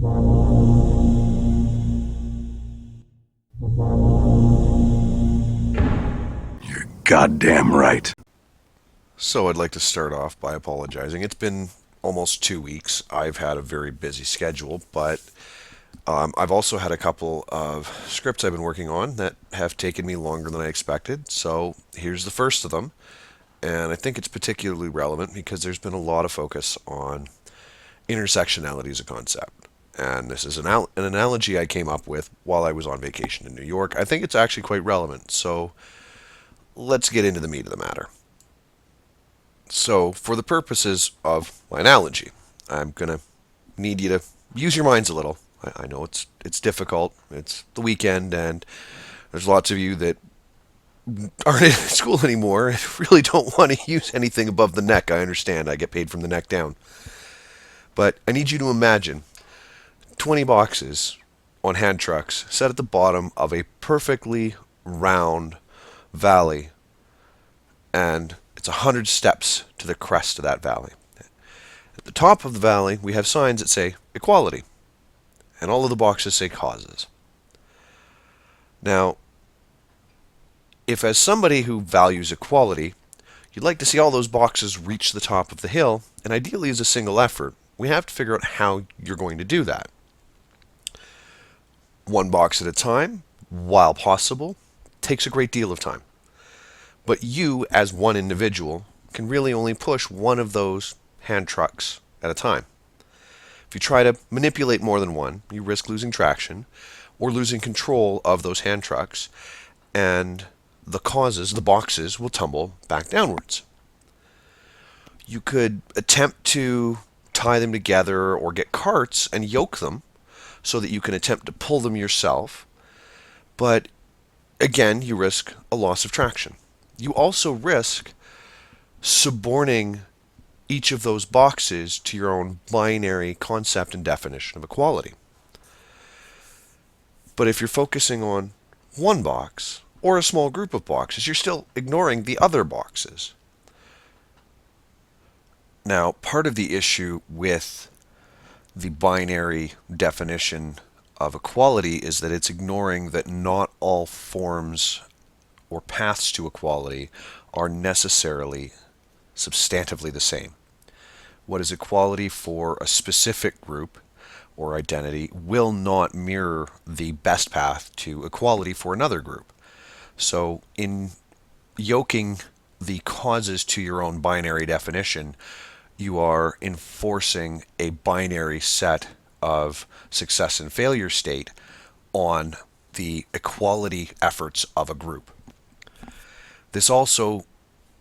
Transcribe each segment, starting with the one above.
You're goddamn right. So I'd like to start off by apologizing. It's been almost 2 weeks. I've had a very busy schedule, but I've also had a couple of scripts I've been working on that have taken me longer than I expected. So here's the first of them. And I think it's particularly relevant because there's been a lot of focus on intersectionality as a concept. And this is an analogy I came up with while I was on vacation in New York. I think it's actually quite relevant. So let's get into the meat of the matter. So, for the purposes of my analogy, I'm going to need you to use your minds a little. I know it's difficult. It's the weekend, and there's lots of you that aren't in school anymore and really don't want to use anything above the neck. I understand. I get paid from the neck down. But I need you to imagine 20 boxes on hand trucks set at the bottom of a perfectly round valley, and it's 100 steps to the crest of that valley. At the top of the valley, we have signs that say equality, and all of the boxes say causes. Now, if as somebody who values equality, you'd like to see all those boxes reach the top of the hill, and ideally as a single effort, we have to figure out how you're going to do that. One box at a time, while possible, takes a great deal of time. But you, as one individual, can really only push one of those hand trucks at a time. If you try to manipulate more than one, you risk losing traction or losing control of those hand trucks, and the boxes, will tumble back downwards. You could attempt to tie them together or get carts and yoke them so that you can attempt to pull them yourself, but again, you risk a loss of traction. You also risk suborning each of those boxes to your own binary concept and definition of equality. But if you're focusing on one box or a small group of boxes, you're still ignoring the other boxes. Now, part of the issue with the binary definition of equality is that it's ignoring that not all forms or paths to equality are necessarily substantively the same. What is equality for a specific group or identity will not mirror the best path to equality for another group. So in yoking the causes to your own binary definition, you are enforcing a binary set of success and failure state on the equality efforts of a group. This also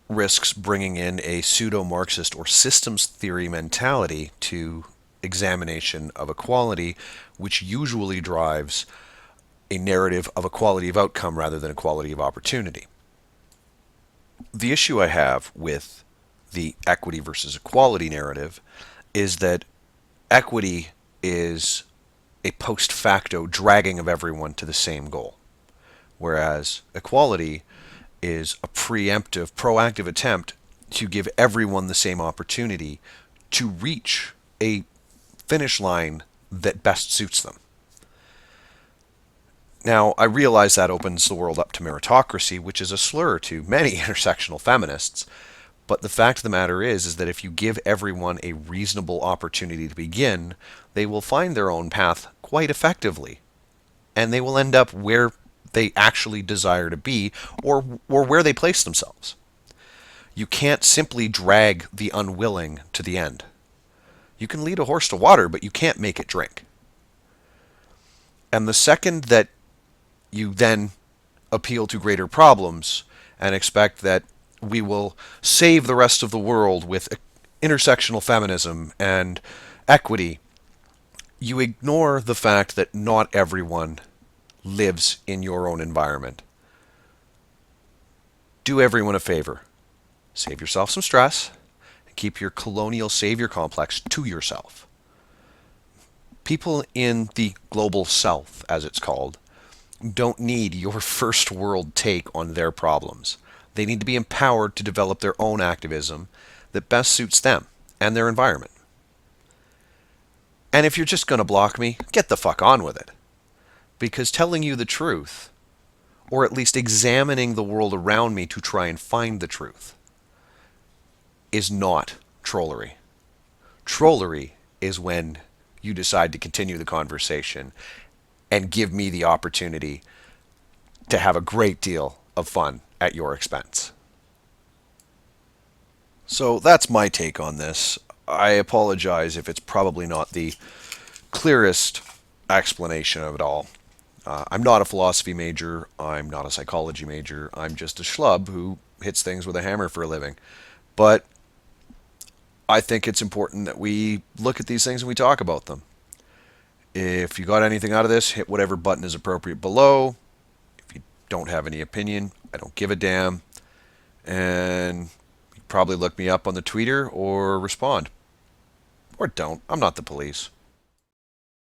risks bringing in a pseudo-Marxist or systems theory mentality to examination of equality, which usually drives a narrative of equality of outcome rather than equality of opportunity. The issue I have with the equity versus equality narrative is that equity is a post facto dragging of everyone to the same goal, whereas equality is a preemptive, proactive attempt to give everyone the same opportunity to reach a finish line that best suits them. Now, I realize that opens the world up to meritocracy, which is a slur to many intersectional feminists, but the fact of the matter is that if you give everyone a reasonable opportunity to begin, they will find their own path quite effectively, and they will end up where they actually desire to be, or where they place themselves. You can't simply drag the unwilling to the end. You can lead a horse to water, but you can't make it drink. And the second that you then appeal to greater problems and expect that we will save the rest of the world with intersectional feminism and equity, you ignore the fact that not everyone lives in your own environment. Do everyone a favor. Save yourself some stress and keep your colonial savior complex to yourself. People in the global south, as it's called, don't need your first world take on their problems. They need to be empowered to develop their own activism that best suits them and their environment. And if you're just going to block me, get the fuck on with it. Because telling you the truth, or at least examining the world around me to try and find the truth, is not trollery. Trollery is when you decide to continue the conversation and give me the opportunity to have a great deal of fun at your expense. So that's my take on this. I apologize if it's probably not the clearest explanation of it all. I'm not a philosophy major. I'm not a psychology major. I'm just a schlub who hits things with a hammer for a living. But I think it's important that we look at these things and we talk about them. If you got anything out of this, hit whatever button is appropriate below. If you don't have any opinion, I don't give a damn. And you probably look me up on the Twitter or respond. Or don't. I'm not the police.